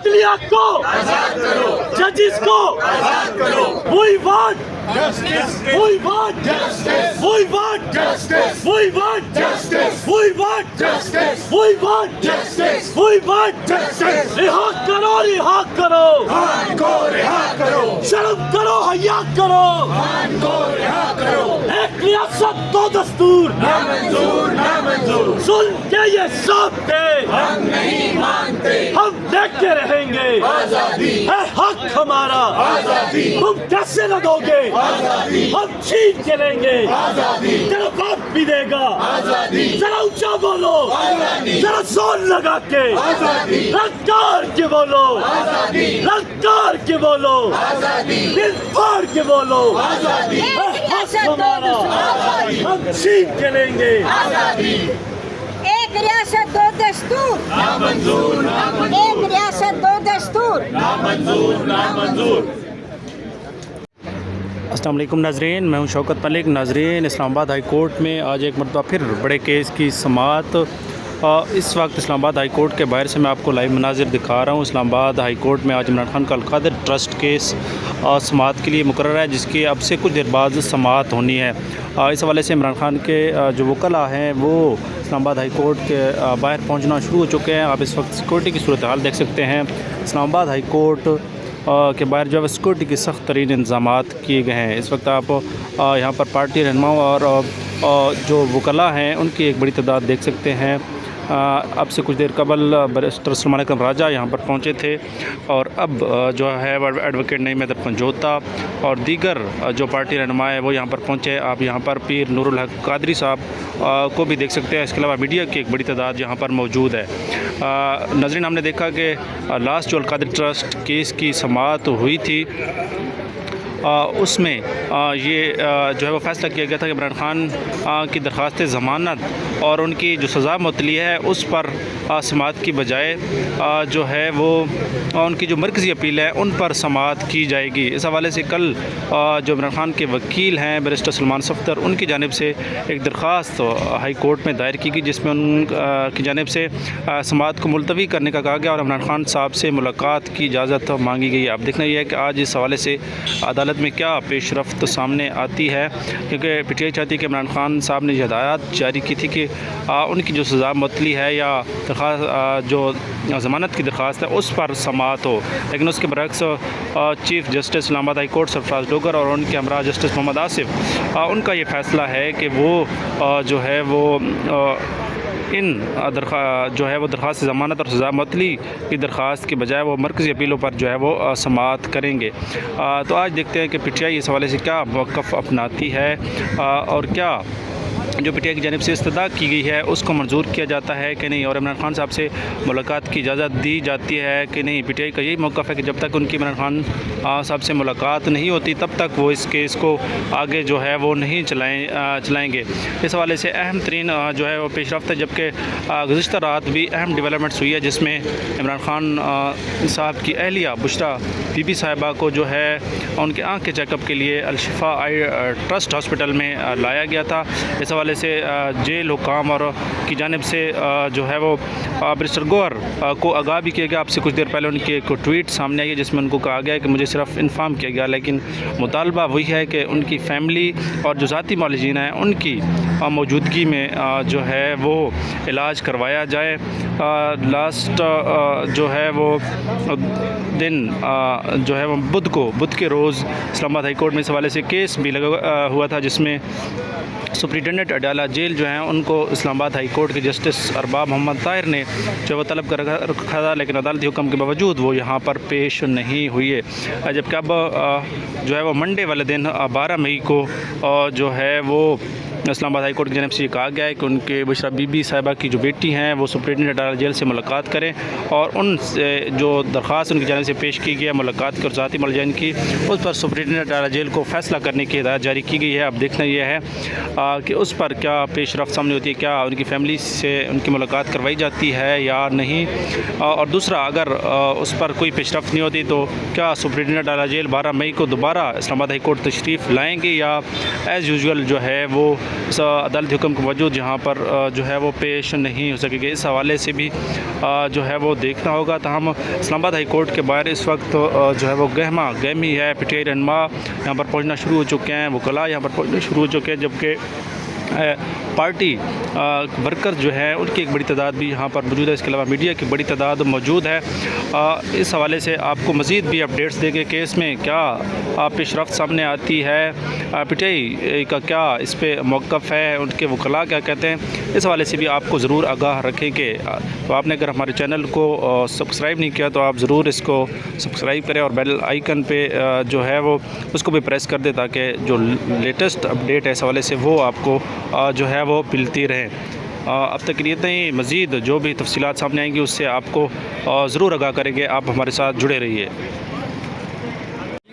عدلیہ کو ججز کو وہی وانٹ وہی وانٹ وہی وانٹ وہی وانٹ وہی وانٹ وہی وانٹ وہی وانٹ رہا کرو رہا کرو شرم کرو حیا کرو ایک ریاست دو دستور سن کے یہ سامنے ہم دیکھتے رہیں گے ہے حق ہمارا تم کیسے نہ دو گے ہم چھین کے لیں گے تیرا باپ بھی دے گا ذرا اونچا بولو ذرا زور لگا کے للکار کے بولو للکار کے بولو دل پھاڑ کے بولو ہے حق ہمارا ہم چھین کے لیں گے ایک ریاست دو دستور ایک ریاست دو دستور السلام علیکم ناظرین، میں ہوں شوکت ملک۔ ناظرین، اسلام آباد ہائی کورٹ میں آج ایک مرتبہ پھر بڑے کیس کی سماعت۔ اس وقت اسلام آباد ہائی کورٹ کے باہر سے میں آپ کو لائیو مناظر دکھا رہا ہوں۔ اسلام آباد ہائی کورٹ میں آج عمران خان کا القادر ٹرسٹ کیس سماعت کے لیے مقرر ہے، جس کی اب سے کچھ دیر بعد سماعت ہونی ہے۔ اس حوالے سے عمران خان کے جو وکلاء ہیں وہ اسلام آباد ہائی کورٹ کے باہر پہنچنا شروع ہو چکے ہیں۔ آپ اس وقت سیکورٹی کی صورتحال دیکھ سکتے ہیں۔ اسلام آباد ہائی کورٹ کے باہر جو ہے سیکورٹی کے سخت ترین انتظامات کیے گئے ہیں۔ اس وقت آپ یہاں پر پارٹی رہنماؤں اور جو وکلاء ہیں ان کی ایک بڑی تعداد دیکھ سکتے ہیں۔ اب سے کچھ دیر قبل بیرسٹر سلمان اکرم راجہ یہاں پر پہنچے تھے، اور اب جو ہے ایڈوکیٹ نعیم حیدر پنجوتا اور دیگر جو پارٹی رہنما ہے وہ یہاں پر پہنچے۔ آپ یہاں پر پیر نور الحق قادری صاحب کو بھی دیکھ سکتے ہیں۔ اس کے علاوہ میڈیا کی ایک بڑی تعداد یہاں پر موجود ہے۔ ناظرین، ہم نے دیکھا کہ لاسٹ جو القادری ٹرسٹ کیس کی سماعت ہوئی تھی اس میں یہ جو ہے وہ فیصلہ کیا گیا تھا کہ عمران خان کی درخواست ضمانت اور ان کی جو سزا معطلی ہے اس پر سماعت کی بجائے جو ہے وہ ان کی جو مرکزی اپیل ہے ان پر سماعت کی جائے گی۔ اس حوالے سے کل جو عمران خان کے وکیل ہیں بیرسٹر سلمان صفدر، ان کی جانب سے ایک درخواست ہائی کورٹ میں دائر کی گئی، جس میں ان کی جانب سے سماعت کو ملتوی کرنے کا کہا گیا اور عمران خان صاحب سے ملاقات کی اجازت مانگی گئی۔ اب دیکھنا یہ ہے کہ آج اس حوالے سے عدالت میں کیا پیش رفت سامنے آتی ہے، کیونکہ پی ٹی آئی چاہتی ہے کہ عمران خان صاحب نے یہ ہدایات جاری کی تھی کہ ان کی جو سزا معطلی ہے یا درخواست جو ضمانت کی درخواست ہے اس پر سماعت ہو، لیکن اس کے برعکس چیف جسٹس اسلام آباد ہائی کورٹ سرفراز ڈوگر اور ان کے ہمراہ جسٹس محمد آصف ان کا یہ فیصلہ ہے کہ وہ جو ہے وہ ان جو ہے وہ درخواست ضمانت اور سزا معطلی کی درخواست کے بجائے وہ مرکزی اپیلوں پر جو ہے وہ سماعت کریں گے۔ تو آج دیکھتے ہیں کہ پی ٹی آئی اس حوالے سے کیا موقف اپناتی ہے اور کیا جو پی ٹی آئی کی جانب سے استدعا کی گئی ہے اس کو منظور کیا جاتا ہے کہ نہیں، اور عمران خان صاحب سے ملاقات کی اجازت دی جاتی ہے کہ نہیں۔ پی ٹی آئی کا یہی موقف ہے کہ جب تک ان کی عمران خان صاحب سے ملاقات نہیں ہوتی تب تک وہ اس کیس کو آگے جو ہے وہ نہیں چلائیں گے۔ اس حوالے سے اہم ترین جو ہے وہ پیش رفت ہے، جبکہ گزشتہ رات بھی اہم ڈیولپمنٹس ہوئی ہے، جس میں عمران خان صاحب کی اہلیہ بشرا بی بی صاحبہ کو جو ہے ان کے آنکھ کے چیک اپ کے لیے الشفا آئی ٹرسٹ ہاسپٹل میں لایا گیا تھا۔ اس حوالے سے جیل حکام اور کی جانب سے جو ہے وہ بیرسٹر گوہر کو آگاہ بھی کیا گیا۔ آپ سے کچھ دیر پہلے ان کی ایک ٹویٹ سامنے آئی ہے جس میں ان کو کہا گیا ہے کہ مجھے صرف انفارم کیا گیا، لیکن مطالبہ وہی ہے کہ ان کی فیملی اور جو ذاتی معالجین ہیں ان کی موجودگی میں جو ہے وہ علاج کروایا جائے۔ لاسٹ جو ہے وہ دن جو ہے وہ بدھ کے روز اسلام آباد ہائی کورٹ میں اس حوالے سے کیس بھی لگا ہوا تھا، جس میں سپرنٹینڈنٹ اڈالہ جیل جو ہیں ان کو اسلام آباد ہائی کورٹ کے جسٹس ارباب محمد طاہر نے جو وہ طلب کر رکھا تھا، لیکن عدالتی حکم کے باوجود وہ یہاں پر پیش نہیں ہوئی ہے، جبکہ اب جو ہے وہ منڈے والے دن 12 مئی کو جو ہے وہ اسلام آباد ہائی کورٹ کی جانب سے یہ کہا گیا ہے کہ ان کے بشرا بی بی صاحبہ کی جو بیٹی ہیں وہ سپرنٹینڈنٹ اڈالہ جیل سے ملاقات کریں اور ان سے جو درخواست ان کی جانب سے پیش کی گئی ہے ملاقات کی اور ذاتی معالجین کی، اس پر سپرنٹینڈنٹ اڈالہ جیل کو فیصلہ کرنے کی ہدایت جاری کی گئی ہے۔ اب دیکھنا یہ ہے کہ اس پر کیا پیش رفت سامنے ہوتی ہے، کیا ان کی فیملی سے ان کی ملاقات کروائی جاتی ہے یا نہیں، اور دوسرا اگر اس پر کوئی پیش رفت نہیں ہوتی تو کیا سپرنٹینڈنٹ اڈالہ جیل 12 مئی کو دوبارہ اسلام آباد ہائی کورٹ تشریف لائیں گے یا ایز یوزول جو ہے وہ اس عدالتی حکم کے باوجود یہاں پر جو ہے وہ پیش نہیں ہو سکے گی. اس حوالے سے بھی جو ہے وہ دیکھنا ہوگا. تاہم اسلام آباد ہائی کورٹ کے باہر اس وقت جو ہے وہ گہمی ہے. پی ٹی آئی رہنما یہاں پر پہنچنا شروع ہو چکے ہیں, وکلاء یہاں پر پہنچنا شروع ہو چکے ہیں, جبکہ پارٹی ورکر جو ہے ان کی ایک بڑی تعداد بھی یہاں پر موجود ہے. اس کے علاوہ میڈیا کی بڑی تعداد موجود ہے. اس حوالے سے آپ کو مزید بھی اپڈیٹس دے گے کیس میں کیا پیش رفت سامنے آتی ہے, پی ٹی آئی کا کیا اس پہ موقف ہے, ان کے وکلاء کیا کہتے ہیں. اس حوالے سے بھی آپ کو ضرور آگاہ رکھیں گے. تو آپ نے اگر ہمارے چینل کو سبسکرائب نہیں کیا تو آپ ضرور اس کو سبسکرائب کریں اور بیل آئیکن پہ جو ہے وہ اس کو بھی پریس کر دیں تاکہ جو لیٹسٹ اپڈیٹ ہے اس حوالے سے وہ آپ کو جو ہے وہ ملتی رہیں. اب تک کے لیے اتنا ہی. مزید جو بھی تفصیلات سامنے آئیں گی اس سے آپ کو ضرور آگاہ کریں گے. آپ ہمارے ساتھ جڑے رہیے.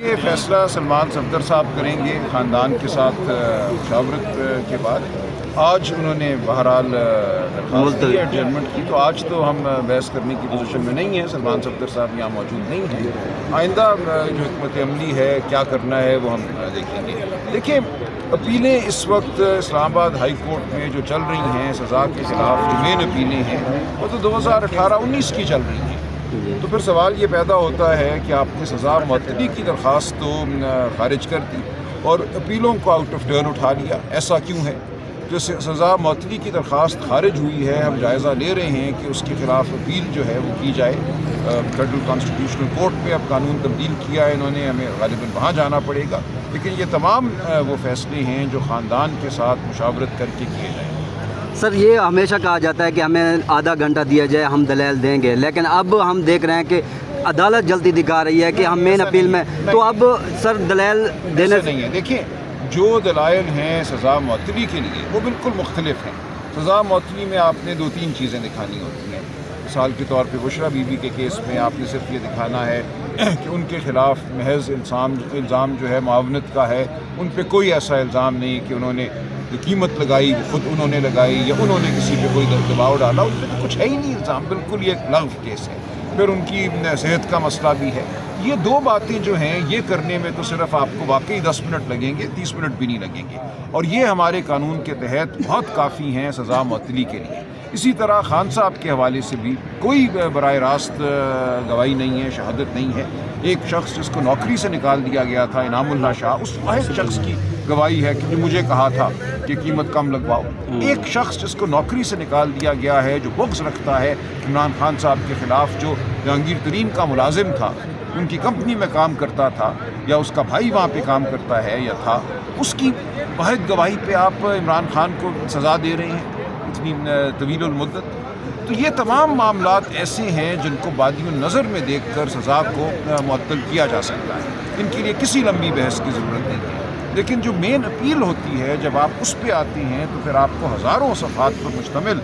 یہ فیصلہ سلمان صفدر صاحب کریں گے خاندان کے ساتھ مشاورت کے بعد. آج انہوں نے بہرحال ایڈجرمنٹ کی, تو آج تو ہم بحث کرنے کی پوزیشن میں نہیں ہیں. سلمان صفدر صاحب یہاں موجود نہیں ہیں. آئندہ جو حکمت عملی ہے کیا کرنا ہے وہ ہم دیکھیں گے. دیکھیں, اپیلیں اس وقت اسلام آباد ہائی کورٹ میں جو چل رہی ہیں سزا کے خلاف, جو مین اپیلیں ہیں وہ تو 2018-19 کی چل رہی ہیں. تو پھر سوال یہ پیدا ہوتا ہے کہ آپ نے سزا معطلی کی درخواست تو خارج کر دی اور اپیلوں کو آؤٹ آف ٹرن اٹھا لیا. ایسا کیوں ہے؟ جو سزا معطلی کی درخواست خارج ہوئی ہے, ہم جائزہ لے رہے ہیں کہ اس کے خلاف اپیل جو ہے وہ کی جائے. فیڈرل کانسٹیٹیوشنل کورٹ میں اب قانون تبدیل کیا ہے انہوں نے, ہمیں غالباً وہاں جانا پڑے گا. لیکن یہ تمام وہ فیصلے ہیں جو خاندان کے ساتھ مشاورت کر کے کیے جائیں. سر, یہ ہمیشہ کہا جاتا ہے کہ ہمیں آدھا گھنٹہ دیا جائے, ہم دلائل دیں گے, لیکن اب ہم دیکھ رہے ہیں کہ عدالت جلدی دکھا رہی ہے کہ ہم مین اپیل میں, تو اب سر دلائل دینے نہیں ہے. دیکھیں, جو دلائل ہیں سزا معطلی کے لیے وہ بالکل مختلف ہیں. سزا معطلی میں آپ نے 2-3 چیزیں دکھانی ہوتی ہیں. مثال کے طور پہ بشرا بی بی کے کیس میں آپ نے صرف یہ دکھانا ہے کہ ان کے خلاف محض الزام جو ہے معاونت کا ہے. ان پہ کوئی ایسا الزام نہیں کہ انہوں نے قیمت لگائی, خود انہوں نے لگائی, یا انہوں نے کسی پہ کوئی دباؤ ڈالا. ان پہ تو کچھ ہے ہی نہیں الزام, بالکل یہ لغو کیس ہے. پھر ان کی صحت کا مسئلہ بھی ہے. یہ 2 باتیں جو ہیں یہ کرنے میں تو صرف آپ کو واقعی 10 منٹ لگیں گے, 30 منٹ بھی نہیں لگیں گے, اور یہ ہمارے قانون کے تحت بہت کافی ہیں سزا معطلی کے لیے. اسی طرح خان صاحب کے حوالے سے بھی کوئی براہ راست گواہی نہیں ہے, شہادت نہیں ہے. ایک شخص جس کو نوکری سے نکال دیا گیا تھا, انعام اللہ شاہ, اس واحد شخص کی گواہی ہے کہ مجھے کہا تھا کہ قیمت کم لگواؤ. ایک شخص جس کو نوکری سے نکال دیا گیا ہے, جو بغض رکھتا ہے عمران خان صاحب کے خلاف, جو جہانگیر ترین کا ملازم تھا, ان کی کمپنی میں کام کرتا تھا, یا اس کا بھائی وہاں پہ کام کرتا ہے یا تھا, اس کی واحد گواہی پہ آپ عمران خان کو سزا دے رہے ہیں اتنی طویل المدت. تو یہ تمام معاملات ایسے ہیں جن کو بادی النظر میں دیکھ کر سزا کو معطل کیا جا سکتا ہے. ان کے لیے کسی لمبی بحث کی ضرورت نہیں ہے. لیکن جو مین اپیل ہوتی ہے, جب آپ اس پہ آتے ہیں تو پھر آپ کو ہزاروں صفحات پر مشتمل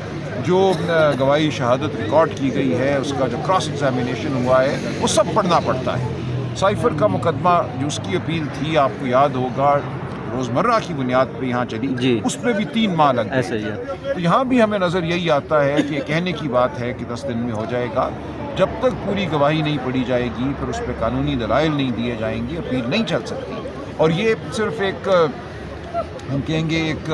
جو گواہی شہادت ریکارڈ کی گئی ہے, اس کا جو کراس ایگزامینیشن ہوا ہے, وہ سب پڑھنا پڑتا ہے. سائفر کا مقدمہ جو اس کی اپیل تھی, آپ کو یاد ہوگا, روزمرہ کی بنیاد پہ یہاں چلی, جی, اس پہ بھی 3 ماہ لگ گئے. ایسے ہی ہے. تو یہاں بھی ہمیں نظر یہی آتا ہے کہ کہنے کی بات ہے کہ 10 دن میں ہو جائے گا. جب تک پوری گواہی نہیں پڑھی جائے گی, پھر اس پہ قانونی دلائل نہیں دیے جائیں گے, اپیل نہیں چل سکتی. اور یہ صرف ایک ہم کہیں گے ایک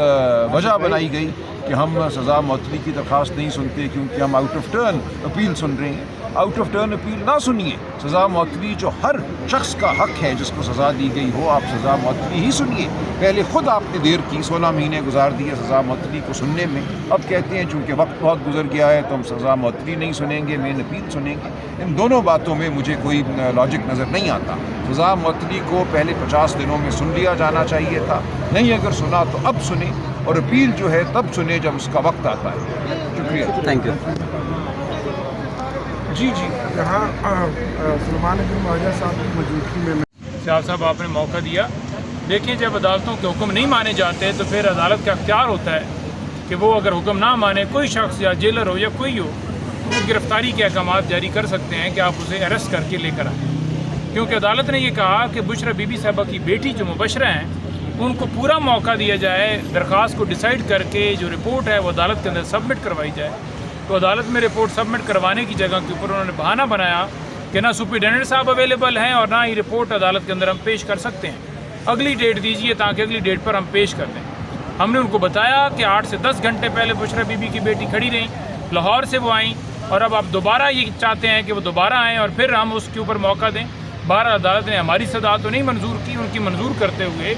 وجہ بنائی گئی کہ ہم سزا معطلی کی درخواست نہیں سنتے کیونکہ ہم آؤٹ آف ٹرن اپیل سن رہے ہیں. آؤٹ آف ٹرن اپیل نہ سنیے. سزا معطلی جو ہر شخص کا حق ہے جس کو سزا دی گئی ہو, آپ سزا معطلی ہی سنیے. پہلے خود آپ نے دیر کی, 16 مہینے گزار دیے سزا معطلی کو سننے میں. اب کہتے ہیں چونکہ وقت بہت گزر گیا ہے تو ہم سزا معطلی نہیں سنیں گے, مین اپیل سنیں گے. ان دونوں باتوں میں مجھے کوئی لاجک نظر نہیں آتا. سزا معطلی کو پہلے 50 دنوں میں سن لیا جانا چاہیے تھا. نہیں اگر سنا تو اب سنیں, اور اپیل جو ہے تب سنیں جب اس کا وقت آتا ہے. شکریہ. Thank you. جی یہاں سلمان بن مواجہ صاحب کی موجودگی میں صاحب آپ نے موقع دیا. دیکھیں, جب عدالتوں کے حکم نہیں مانے جاتے تو پھر عدالت کا اختیار ہوتا ہے کہ وہ اگر حکم نہ مانے, کوئی شخص یا جیلر ہو یا کوئی ہو, وہ گرفتاری کے احکامات جاری کر سکتے ہیں کہ آپ اسے اریسٹ کر کے لے کر آئیں. کیونکہ عدالت نے یہ کہا کہ بشرا بی بی صاحبہ کی بیٹی جو مبشرہ ہیں, ان کو پورا موقع دیا جائے, درخواست کو ڈیسائیڈ کر کے جو رپورٹ ہے وہ عدالت کے اندر سبمٹ کروائی جائے. تو عدالت میں رپورٹ سبمٹ کروانے کی جگہ کے اوپر انہوں نے بہانہ بنایا کہ نہ سپرنٹینڈنٹ صاحب اویلیبل ہیں اور نہ ہی رپورٹ عدالت کے اندر ہم پیش کر سکتے ہیں. اگلی ڈیٹ دیجیے تاکہ اگلی ڈیٹ پر ہم پیش کر دیں. ہم نے ان کو بتایا کہ 8 سے 10 گھنٹے پہلے بشرا بی بی کی بیٹی کھڑی رہیں، لاہور سے وہ آئیں، اور اب آپ دوبارہ یہ چاہتے ہیں کہ وہ دوبارہ آئیں اور پھر ہم اس کے اوپر موقع دیں۔ بہرحال عدالت نے ہماری صدا تو نہیں منظور کی، ان کی منظور کرتے ہوئے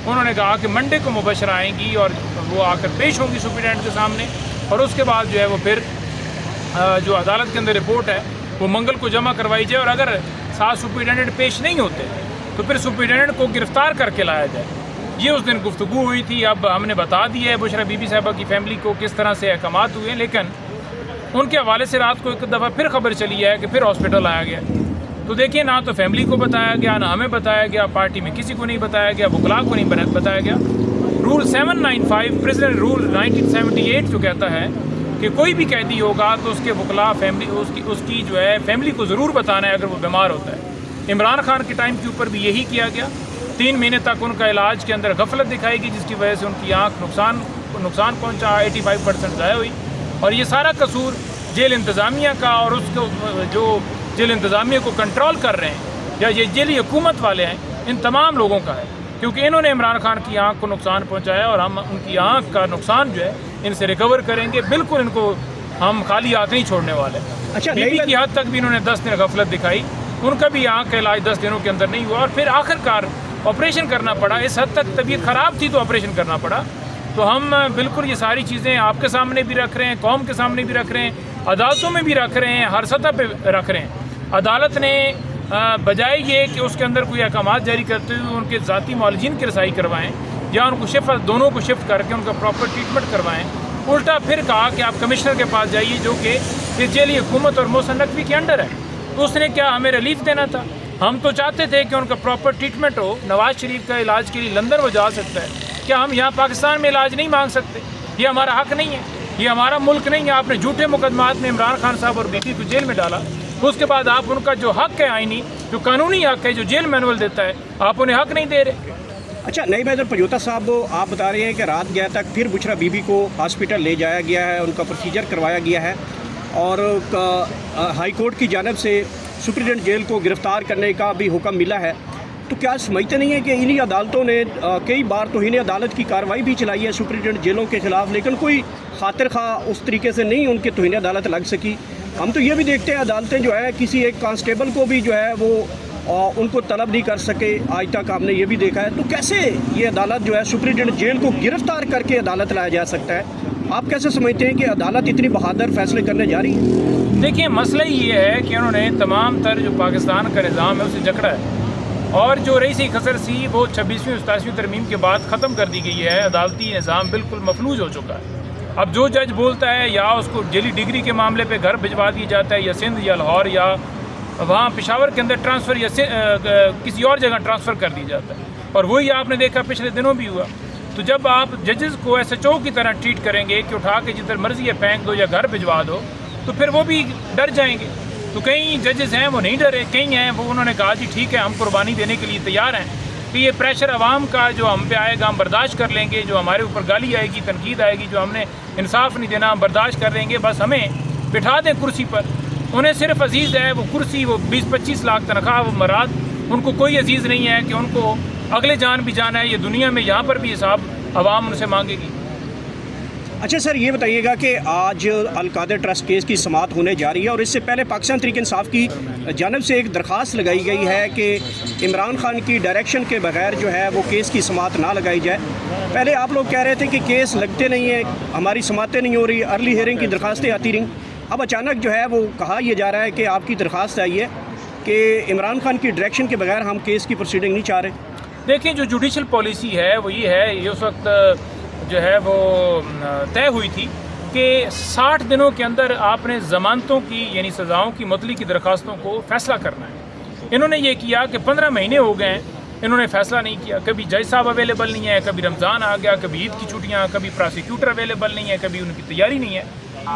انہوں نے کہا کہ منڈے کو مبشرہ آئیں گی اور وہ آ کر پیش ہوں گی سپرنٹینڈنٹ کے سامنے، اور اس کے بعد جو ہے وہ پھر جو عدالت کے اندر رپورٹ ہے وہ منگل کو جمع کروائی جائے، اور اگر ساتھ سپرنٹینڈنٹ پیش نہیں ہوتے تو پھر سپرنٹینڈنٹ کو گرفتار کر کے لایا جائے۔ یہ اس دن گفتگو ہوئی تھی۔ اب ہم نے بتا دیا ہے بشرا بی بی صاحبہ کی فیملی کو کس طرح سے احکامات ہوئے ہیں، لیکن ان کے حوالے سے رات کو ایک دفعہ پھر خبر چلی ہے کہ پھر ہاسپٹل آیا گیا۔ تو دیکھیں، نہ تو فیملی کو بتایا گیا، نہ ہمیں بتایا گیا، پارٹی میں کسی کو نہیں بتایا گیا، وکلاء کو نہیں بتایا گیا۔ رول 795 پریزنٹ رول 1978 جو کہتا ہے کہ کوئی بھی قیدی ہوگا تو اس کے وکلاء فیملی اس کی جو ہے فیملی کو ضرور بتانا ہے اگر وہ بیمار ہوتا ہے۔ عمران خان کے ٹائم کے اوپر بھی یہی کیا گیا۔ 3 مہینے تک ان کا علاج کے اندر غفلت دکھائی گئی، جس کی وجہ سے ان کی آنکھ نقصان پہنچا، 85% ضائع ہوئی، اور یہ سارا قصور جیل انتظامیہ کا اور اس کو جو جیل انتظامیہ کو کنٹرول کر رہے ہیں یا یہ جیلی حکومت والے ہیں، ان تمام لوگوں کا ہے، کیونکہ انہوں نے عمران خان کی آنکھ کو نقصان پہنچایا، اور ہم ان کی آنکھ کا نقصان جو ہے ان سے ریکور کریں گے۔ بالکل ان کو ہم خالی ہاتھ نہیں چھوڑنے والے۔ اچھا، بی بی کی حد تک بھی انہوں نے 10 دن غفلت دکھائی، ان کا بھی آنکھ کا علاج 10 دنوں کے اندر نہیں ہوا، اور پھر آخر کار آپریشن کرنا پڑا۔ اس حد تک طبیعت خراب تھی تو آپریشن کرنا پڑا۔ تو ہم بالکل یہ ساری چیزیں آپ کے سامنے بھی رکھ رہے ہیں، قوم کے سامنے بھی رکھ رہے ہیں، عدالتوں میں بھی رکھ رہے ہیں، ہر سطح پہ رکھ رہے ہیں۔ عدالت نے بجائے یہ کہ اس کے اندر کوئی احکامات جاری کرتے ہوئے ان کے ذاتی معالجین کی رسائی کروائیں یا ان کو دونوں کو شفٹ کر کے ان کا پراپر ٹریٹمنٹ کروائیں، الٹا پھر کہا کہ آپ کمشنر کے پاس جائیے جو کہ یہ جیلی حکومت اور محسن نقوی کے انڈر ہے۔ تو اس نے کیا ہمیں ریلیف دینا تھا؟ ہم تو چاہتے تھے کہ ان کا پراپر ٹریٹمنٹ ہو۔ نواز شریف کا علاج کے لیے لندن وہ جا سکتا ہے، کیا ہم یہاں پاکستان میں علاج نہیں مانگ سکتے؟ یہ ہمارا حق نہیں ہے، یہ ہمارا ملک نہیں ہے۔ آپ نے جھوٹے مقدمات میں عمران خان صاحب اور بیٹی کو جیل میں ڈالا، اس کے بعد آپ ان کا جو حق ہے آئینی، جو قانونی حق ہے، جو جیل مینول دیتا ہے، آپ انہیں حق نہیں دے رہے۔ اچھا، نئی بہادر پنجوتا صاحب، آپ بتا رہے ہیں کہ رات گیا تک پھر بشرا بی بی کو ہاسپٹل لے جایا گیا ہے، ان کا پروسیجر کروایا گیا ہے، اور ہائی کورٹ کی جانب سے سپرنٹینڈنٹ جیل کو گرفتار کرنے کا بھی حکم ملا ہے۔ تو کیا سمجھتے نہیں ہیں کہ انہی عدالتوں نے کئی بار توہین عدالت کی کارروائی بھی چلائی ہے سپرنٹینڈنٹ جیلوں کے خلاف، لیکن کوئی خاطر خواہ اس طریقے سے نہیں ان کے توہین عدالت لگ سکی؟ ہم تو یہ بھی دیکھتے ہیں عدالتیں جو ہے کسی ایک کانسٹیبل کو بھی جو ہے وہ ان کو طلب نہیں کر سکے آج تک، ہم نے یہ بھی دیکھا ہے۔ تو کیسے یہ عدالت جو ہے سپرنٹینڈنٹ جیل کو گرفتار کر کے عدالت لایا جا سکتا ہے؟ آپ کیسے سمجھتے ہیں کہ عدالت اتنی بہادر فیصلے کرنے جا رہی ہے؟ دیکھیں، مسئلہ یہ ہے کہ انہوں نے تمام تر جو پاکستان کا نظام ہے اسے جکڑا ہے، اور جو رئیسی خسر سی وہ 26ویں اور 27ویں ترمیم کے بعد ختم کر دی گئی ہے۔ عدالتی نظام بالکل مفلوج ہو چکا ہے۔ اب جو جج بولتا ہے یا اس کو جیلی ڈگری کے معاملے پہ گھر بھجوا دیا جاتا ہے، یا سندھ یا لاہور یا وہاں پشاور کے اندر ٹرانسفر یا کسی اور جگہ ٹرانسفر کر دیا جاتا ہے، اور وہی آپ نے دیکھا پچھلے دنوں بھی ہوا۔ تو جب آپ ججز کو SHO کی طرح ٹریٹ کریں گے کہ اٹھا کے جدھر مرضی ہے پھینک دو یا گھر بھجوا دو، تو پھر وہ بھی ڈر جائیں گے۔ تو کئی ججز ہیں وہ نہیں ڈرے، کئی ہیں وہ انہوں نے کہا جی ٹھیک ہے، ہم قربانی دینے کے لیے تیار ہیں کہ یہ پریشر عوام کا جو ہم پہ آئے گا ہم برداشت کر لیں گے، جو ہمارے اوپر گالی آئے گی، تنقید آئے گی، جو ہم نے انصاف نہیں دینا ہم برداشت کر لیں گے، بس ہمیں بٹھا دیں کرسی پر۔ انہیں صرف عزیز ہے وہ کرسی، وہ 20-25 لاکھ تنخواہ، وہ مراد، ان کو کوئی عزیز نہیں ہے کہ ان کو اگلے جان بھی جانا ہے، یہ دنیا میں یہاں پر بھی حساب عوام ان سے مانگے گی۔ اچھا سر، یہ بتائیے گا کہ آج القادر ٹرسٹ کیس کی سماعت ہونے جا رہی ہے، اور اس سے پہلے پاکستان تحریک انصاف کی جانب سے ایک درخواست لگائی گئی ہے کہ عمران خان کی ڈائریکشن کے بغیر جو ہے وہ کیس کی سماعت نہ لگائی جائے۔ پہلے آپ لوگ کہہ رہے تھے کہ کیس لگتے نہیں ہیں، ہماری سماعتیں نہیں ہو رہی، ارلی ہیئرنگ کی درخواستیں آتی رہیں، اب اچانک جو ہے وہ کہا یہ جا رہا ہے کہ آپ کی درخواست آئی ہے کہ عمران خان کی ڈائریکشن کے بغیر ہم کیس کی پروسیڈنگ نہیں چاہ رہے۔ دیکھیں، جو جوڈیشل پالیسی ہے وہ یہ ہے، یہ اس وقت جو ہے وہ طے ہوئی تھی کہ 60 دنوں کے اندر آپ نے ضمانتوں کی یعنی سزاؤں کی معطلی کی درخواستوں کو فیصلہ کرنا ہے۔ انہوں نے یہ کیا کہ 15 مہینے ہو گئے ہیں، انہوں نے فیصلہ نہیں کیا۔ کبھی جج صاحب اویلیبل نہیں ہے، کبھی رمضان آ گیا، کبھی عید کی چھٹیاں، کبھی پراسیکیوٹر اویلیبل نہیں ہے، کبھی ان کی تیاری نہیں ہے۔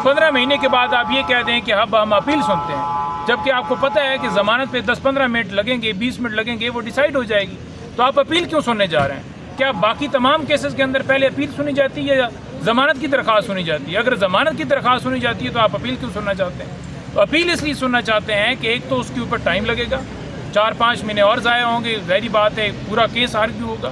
15 مہینے کے بعد آپ یہ کہہ دیں کہ اب ہم اپیل سنتے ہیں، جبکہ آپ کو پتہ ہے کہ ضمانت پہ 10-15 منٹ لگیں گے، 20 منٹ لگیں گے، وہ ڈیسائیڈ ہو جائے گی۔ تو آپ اپیل کیوں سننے جا رہے ہیں؟ کیا باقی تمام کیسز کے اندر پہلے اپیل سنی جاتی ہے یا ضمانت کی درخواست سنی جاتی ہے؟ اگر ضمانت کی درخواست سنی جاتی ہے تو آپ اپیل کیوں سننا چاہتے ہیں؟ تو اپیل اس لیے سننا چاہتے ہیں کہ ایک تو اس کے اوپر ٹائم لگے گا، 4-5 مہینے اور ضائع ہوں گے، ظاہری بات ہے پورا کیس آرگیو ہوگا۔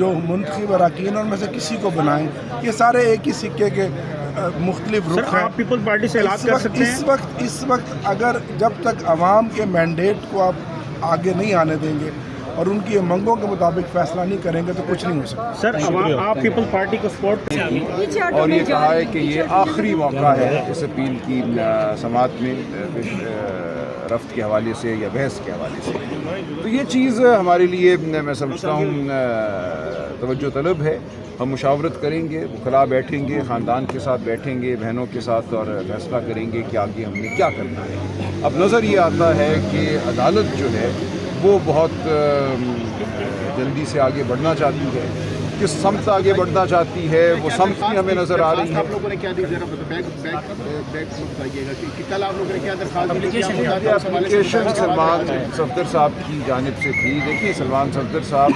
جو منتخب اراکین ان میں سے کسی کو بنائیں. یہ سارے ایک ہی سکے کے مختلف رخ ہیں. آپ پیپل پارٹی سے اعلان کر سکتے ہیں اس وقت اگر جب تک عوام کے مینڈیٹ کو آپ آگے نہیں آنے دیں گے اور ان کی منگوں کے مطابق فیصلہ نہیں کریں گے تو کچھ نہیں ہو سکتا. سر آپ پیپل پارٹی کو سپورٹ اور یہ کہا ہے کہ یہ آخری موقع ہے اس اپیل کی سماعت میں رفت کے حوالے سے یا بحث کے حوالے سے. تو یہ چیز ہمارے لیے میں سمجھتا ہوں توجہ طلب ہے. ہم مشاورت کریں گے, وکلاء بیٹھیں گے, خاندان کے ساتھ بیٹھیں گے, بہنوں کے ساتھ, اور فیصلہ کریں گے کہ آگے ہم نے کیا کرنا ہے. اب نظر یہ آتا ہے کہ عدالت جو ہے وہ بہت جلدی سے آگے بڑھنا چاہتی ہے. کس سمت آگے بڑھنا چاہتی ہے وہ سمت بھی ہمیں نظر آ رہی ہے. آپ لوگوں نے کیا دی کل آپ لوگوں نے کیا درخواست اپلیکیشن سلمان صفدر صاحب کی جانب سے تھی. دیکھیے سلمان صفدر صاحب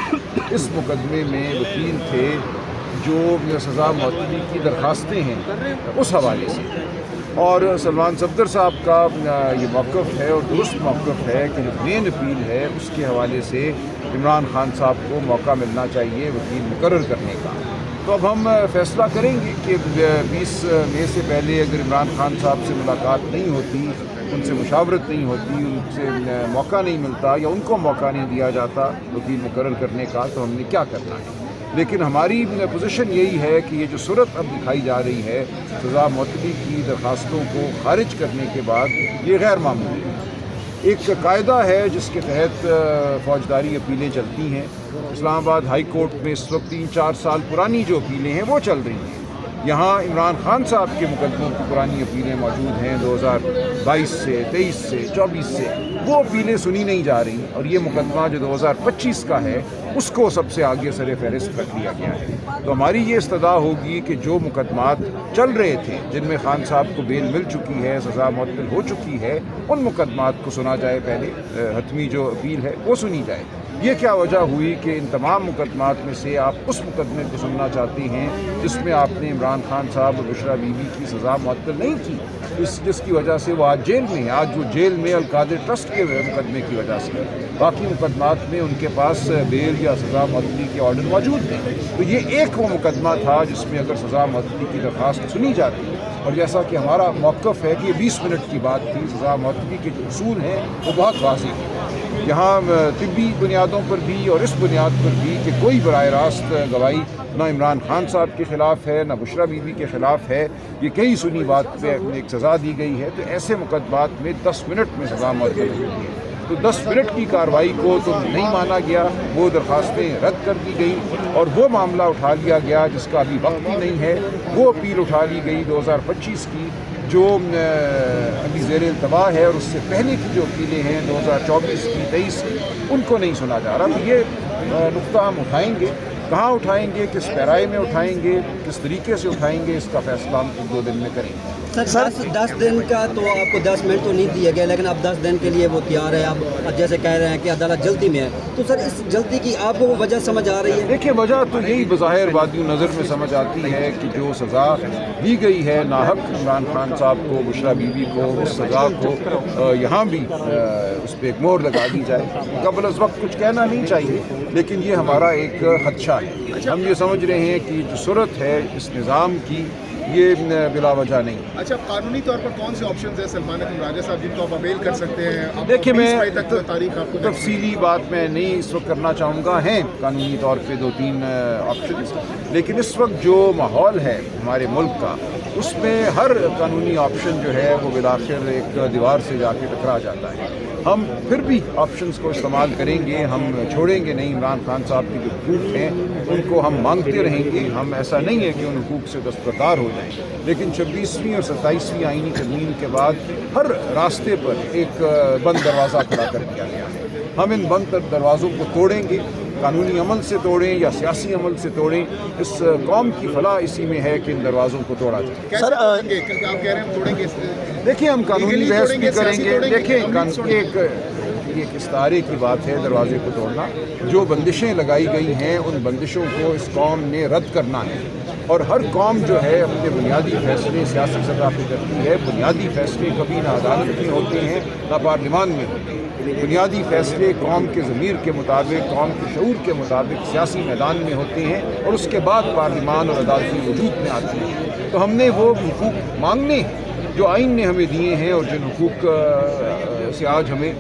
اس مقدمے میں وکیل تھے جو سزا معطلی کی درخواستیں ہیں اس حوالے سے, اور سلمان صفدر صاحب کا یہ موقف ہے اور درست موقف ہے کہ جو مین اپیل ہے اس کے حوالے سے عمران خان صاحب کو موقع ملنا چاہیے وکیل مقرر کرنے کا. تو اب ہم فیصلہ کریں گے کہ 20 مئی سے پہلے اگر عمران خان صاحب سے ملاقات نہیں ہوتی, ان سے مشاورت نہیں ہوتی, ان سے موقع نہیں ملتا یا ان کو موقع نہیں دیا جاتا وکیل مقرر کرنے کا, تو ہم نے کیا کرنا ہے. لیکن ہماری پوزیشن یہی ہے کہ یہ جو صورت اب دکھائی جا رہی ہے سزا معطلی کی درخواستوں کو خارج کرنے کے بعد, یہ غیر معمولی ہے. ایک قاعدہ ہے جس کے تحت فوجداری اپیلیں چلتی ہیں. اسلام آباد ہائی کورٹ میں اس وقت 3-4 سال پرانی جو اپیلیں ہیں وہ چل رہی ہیں. یہاں عمران خان صاحب کے مقدموں کی پرانی اپیلیں موجود ہیں 2022 سے, 23 سے, 24 سے. وہ اپیلیں سنی نہیں جا رہی, اور یہ مقدمہ جو 2025 کا ہے اس کو سب سے آگے سر فہرست رکھ لیا گیا ہے. تو ہماری یہ استدعا ہوگی کہ جو مقدمات چل رہے تھے جن میں خان صاحب کو بیل مل چکی ہے, سزا معطل ہو چکی ہے, ان مقدمات کو سنا جائے. پہلے حتمی جو اپیل ہے وہ سنی جائے. یہ کیا وجہ ہوئی کہ ان تمام مقدمات میں سے آپ اس مقدمے کو سننا چاہتے ہیں جس میں آپ نے عمران خان صاحب اور بشرا بی بی کی سزا معطل نہیں کی, جس کی وجہ سے وہ آج جیل میں ہیں. آج وہ جیل میں القادر ٹرسٹ کے مقدمے کی وجہ سے. باقی مقدمات میں ان کے پاس بیل یا سزا معطلی کے آرڈر موجود ہیں. تو یہ ایک وہ مقدمہ تھا جس میں اگر سزا معطلی کی درخواست سنی جاتی, اور جیسا کہ ہمارا موقف ہے کہ یہ 20 منٹ کی بات تھی. سزا معطلی کے جو اصول ہیں وہ بہت واضح ہیں. یہاں طبی بنیادوں پر بھی اور اس بنیاد پر بھی کہ کوئی براہ راست گواہی نہ عمران خان صاحب کے خلاف ہے نہ بشرا بی بی کے خلاف ہے. یہ کئی سنی بات پہ ایک سزا دی گئی ہے. تو ایسے مقدمات میں 10 منٹ میں سزا معطل ہوتی ہے. تو 10 منٹ کی کارروائی کو تو نہیں مانا گیا, وہ درخواستیں رد کر دی گئیں, اور وہ معاملہ اٹھا لیا گیا جس کا ابھی وقت بھی نہیں ہے. وہ اپیل اٹھا لی گئی 2025 کی جو ابھی زیر التوا ہے, اور اس سے پہلے کی جو اپیلیں ہیں 2024 کی, 23 کی, ان کو نہیں سنا جا رہا. تو یہ نقطہ ہم اٹھائیں گے. کہاں اٹھائیں گے, کس پیرائے میں اٹھائیں گے, کس طریقے سے اٹھائیں گے, اس کا فیصلہ ہم 2 دن میں کریں گے. سر 10 دن کا تو آپ کو 10 منٹ تو نہیں دیا گیا, لیکن اب 10 دن کے لیے وہ تیار ہے. اب جیسے کہہ رہے ہیں کہ عدالت جلدی میں ہے, تو سر اس جلدی کی آپ کو وہ وجہ سمجھ آ رہی ہے؟ دیکھیے وجہ تو یہی بظاہر وادی نظر میں سمجھ آتی ہے کہ جو سزا دی گئی ہے ناحق عمران خان صاحب کو, بشرا بی بی کو, اس سزا کو یہاں بھی اس پہ ایک مہر لگا دی جائے. قبل از وقت کچھ کہنا نہیں چاہیے, لیکن یہ ہمارا ایک خدشہ ہے. ہم یہ سمجھ رہے ہیں کہ جو صورت ہے اس نظام کی یہ بلا وجہ نہیں. اچھا, قانونی طور پر کون سے آپشنز ہیں سلمان احمد راجہ صاحب جن کو آپ اویل کر سکتے ہیں؟ دیکھیے میں تاریخ آپ کو تفصیلی بات میں نہیں اس وقت کرنا چاہوں گا. ہیں قانونی طور پہ 2-3 آپشنز, لیکن اس وقت جو ماحول ہے ہمارے ملک کا اس میں ہر قانونی آپشن جو ہے وہ بالآخر ایک دیوار سے جا کے ٹکرا جاتا ہے. ہم پھر بھی آپشنز کو استعمال کریں گے, ہم چھوڑیں گے نہیں. عمران خان صاحب کی جو حقوق ہیں ان کو ہم مانگتے رہیں گے. ہم ایسا نہیں ہے کہ ان حقوق سے دستبردار ہو جائیں, لیکن 26ویں اور 27ویں آئینی ترمیم کے بعد ہر راستے پر ایک بند دروازہ کھڑا کر دیا گیا ہے. ہم ان بند دروازوں کو توڑیں گے, قانونی عمل سے توڑیں یا سیاسی عمل سے توڑیں. اس قوم کی فلاح اسی میں ہے کہ ان دروازوں کو توڑا جائے. سر آپ کہہ رہے ہیں ہم توڑیں گے, دیکھیے ہم قانونی بحث بھی کریں گے. دیکھیں ایک استعارے کی بات ہے دروازے کو توڑنا. جو بندشیں لگائی گئی ہیں ان بندشوں کو اس قوم نے رد کرنا ہے, اور ہر قوم جو ہے اپنے بنیادی فیصلے سیاسی سطح پہ کرتی ہے. بنیادی فیصلے کبھی نہ عدالت میں ہوتے ہیں نہ پارلیمان میں ہوتے ہیں. بنیادی فیصلے قوم کے ضمیر کے مطابق، قوم کے شعور کے مطابق سیاسی میدان میں ہوتے ہیں اور اس کے بعد پارلیمان اور عدالتیں وجود میں آتی ہیں۔ تو ہم نے وہ حقوق مانگنے ہیں جو آئین نے ہمیں دیے ہیں، اور جن حقوق سے آج ہمیں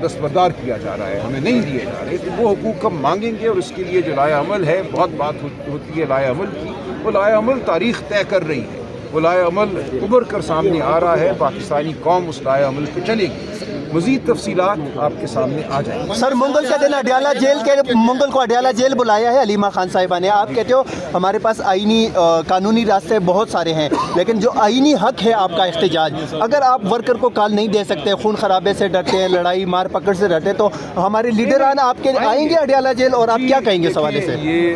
دستبردار کیا جا رہا ہے، ہمیں نہیں دیے جا رہے، تو وہ حقوق ہم مانگیں گے۔ اور اس کے لیے جو لائحہ عمل ہے، بہت بات ہوتی ہے لائحہ عمل کی، وہ لائحہ عمل تاریخ طے کر رہی ہے، وہ لائحہ عمل ابھر کر سامنے آ رہا ہے، پاکستانی قوم اس لائحہ عمل پہ چلے گی۔ مزید تفصیلات آپ کے سامنے آ جائیں گی۔ سر منگل کا دن اڈیالہ جیل کے منگل کو اڈیالہ جیل بلایا ہے علیمہ خان صاحبہ نے، آپ کہتے ہو ہمارے پاس آئینی قانونی راستے بہت سارے ہیں، لیکن جو آئینی حق ہے آپ کا احتجاج، اگر آپ ورکر کو کال نہیں دے سکتے، خون خرابے سے ڈرتے ہیں، لڑائی مار پکڑ سے ڈرتے ہیں، تو ہمارے لیڈران آپ کے آئیں گے اڈیالہ جیل اور آپ کیا کہیں گے اس حوالے سے؟ یہ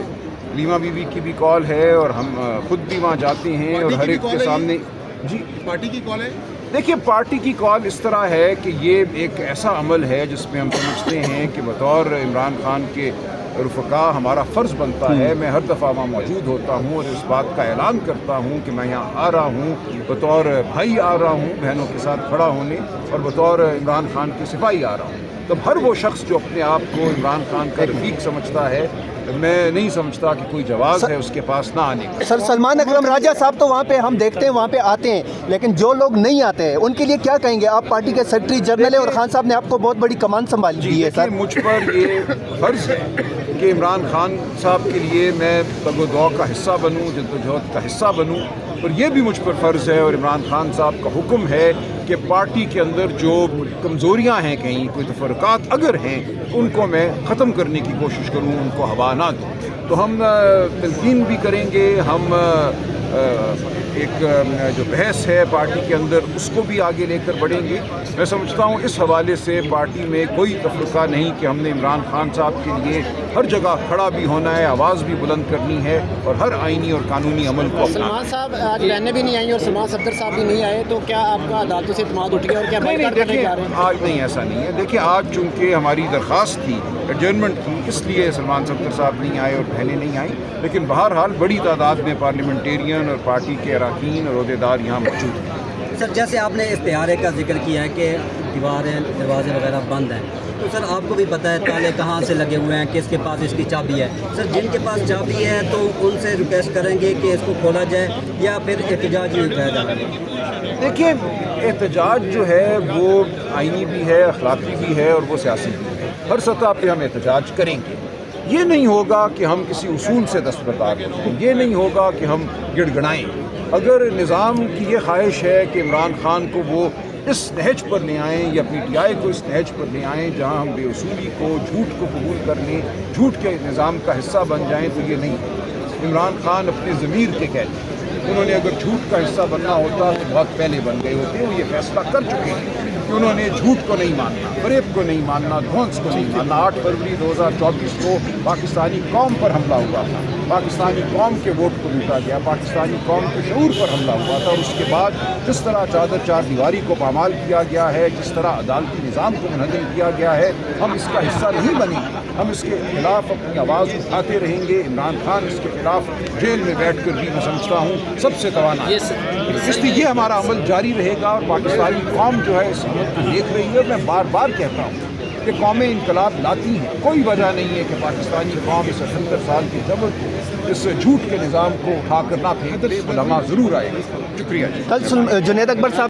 علیمہ بی بی کی بھی کال ہے اور ہم خود بھی وہاں جاتے ہیں اور ہر ایک کے سامنے۔ جی پارٹی کی کال ہے؟ دیکھیے، پارٹی کی کال اس طرح ہے کہ یہ ایک ایسا عمل ہے جس میں ہم سمجھتے ہیں کہ بطور عمران خان کے رفقا ہمارا فرض بنتا ہے، میں ہر دفعہ وہاں موجود ہوتا ہوں اور اس بات کا اعلان کرتا ہوں کہ میں یہاں آ رہا ہوں، بطور بھائی آ رہا ہوں بہنوں کے ساتھ کھڑا ہونے، اور بطور عمران خان کے سپاہی آ رہا ہوں۔ تب ہر وہ شخص جو اپنے آپ کو عمران خان کا رفیق سمجھتا ہے، میں نہیں سمجھتا کہ کوئی جواز ہے اس کے پاس نہ آنے کا۔ سر سلمان اکرم راجہ صاحب تو وہاں پہ ہم دیکھتے ہیں وہاں پہ آتے ہیں، لیکن جو لوگ نہیں آتے ہیں ان کے لیے کیا کہیں گے؟ آپ پارٹی کے سیکرٹری جنرل ہیں اور خان صاحب نے آپ کو بہت بڑی کمان سنبھال دی ہے سر۔ مجھ پر یہ فرض ہے کہ عمران خان صاحب کے لیے میں تگ و دو کا حصہ بنوں، جدوجہد کا حصہ بنوں، اور یہ بھی مجھ پر فرض ہے اور عمران خان صاحب کا حکم ہے کہ پارٹی کے اندر جو کمزوریاں ہیں، کہیں کوئی تفرقات اگر ہیں، ان کو میں ختم کرنے کی کوشش کروں، ان کو ہوا نہ دوں۔ تو ہم تلقین بھی کریں گے، ہم ایک جو بحث ہے پارٹی کے اندر اس کو بھی آگے لے کر بڑھیں گے۔ میں سمجھتا ہوں اس حوالے سے پارٹی میں کوئی تفرقہ نہیں کہ ہم نے عمران خان صاحب کے لیے ہر جگہ کھڑا بھی ہونا ہے، آواز بھی بلند کرنی ہے اور ہر آئینی اور قانونی عمل کو اپنانا ہے۔ سلمان صاحب آج بہنیں بھی نہیں آئیں اور سلمان صفدر صاحب بھی نہیں آئے، تو کیا آپ کا عدالتوں سے اعتماد اٹھ گیا اور کیا بائیکاٹ کرنے جا رہے ہیں؟ آج نہیں، ایسا نہیں ہے۔ دیکھیں، آج چونکہ ہماری درخواست تھی ایڈجرنمنٹ کی، اس لیے سلمان صفدر صاحب نہیں آئے اور بہنیں نہیں آئیں، لیکن بہرحال بڑی تعداد میں پارلیمنٹیرین اور پارٹی کے اراکین اور عہدیدار یہاں موجود ہیں۔ سر جیسے آپ نے استعارے کا ذکر کیا ہے کہ دیواریں دروازے وغیرہ بند ہیں، تو سر آپ کو بھی پتہ ہے تالے کہاں سے لگے ہوئے ہیں، کس کے پاس اس کی چابی ہے۔ سر جن کے پاس چابی ہے تو ان سے ریکویسٹ کریں گے کہ اس کو کھولا جائے یا پھر احتجاج ہی کیا جائے؟ دیکھیے، احتجاج جو ہے وہ آئینی بھی ہے، اخلاقی بھی ہے اور وہ سیاسی بھی ہے۔ ہر سطح پہ ہم احتجاج کریں گے۔ یہ نہیں ہوگا کہ ہم کسی اصول سے دستبردار ہوں، یہ نہیں ہوگا کہ ہم گڑ گڑائیں۔ اگر نظام کی یہ خواہش ہے کہ عمران خان کو وہ اس نہج پر لے آئیں یا پی ٹی آئی کو اس نہج پر لے آئیں جہاں ہم بے اصولی کو، جھوٹ کو قبول کر لیں، جھوٹ کے نظام کا حصہ بن جائیں، تو یہ نہیں ہے۔ عمران خان اپنے ضمیر کے قید ہیں، انہوں نے اگر جھوٹ کا حصہ بننا ہوتا تو بہت پہلے بن گئے ہوتے۔ وہ یہ فیصلہ کر چکے ہیں کہ انہوں نے جھوٹ کو نہیں ماننا، فریب کو نہیں ماننا، دھونس کو نہیں ماننا۔ 8 فروری 2024 کو پاکستانی قوم پر حملہ ہوا تھا، پاکستانی قوم کے ووٹ کو لوٹا گیا، پاکستانی قوم کے شعور پر حملہ ہوا تھا، اور اس کے بعد جس طرح چادر چار دیواری کو پامال کیا گیا ہے، جس طرح عدالتی نظام کو منہدم کیا گیا ہے، ہم اس کا حصہ نہیں بنیں گے۔ ہم اس کے خلاف اپنی آواز اٹھاتے رہیں گے۔ عمران خان اس کے خلاف جیل میں بیٹھ کر بھی میں سمجھتا ہوں سب سے توانا ہے، اس لیے یہ ہمارا عمل جاری رہے گا اور پاکستانی قوم جو ہے اس عمل کو دیکھ رہی ہے۔ میں بار بار کہتا ہوں کہ قومیں انقلاب لاتی ہیں، کوئی وجہ نہیں ہے کہ پاکستانی قوم اس 78 سال کے جبر کو، اس جھوٹ کے نظام کو اٹھا کر نہ پھینک دے۔ علماء ضرور آئے گا۔ شکریہ جی۔ کل جنید اکبر صاحب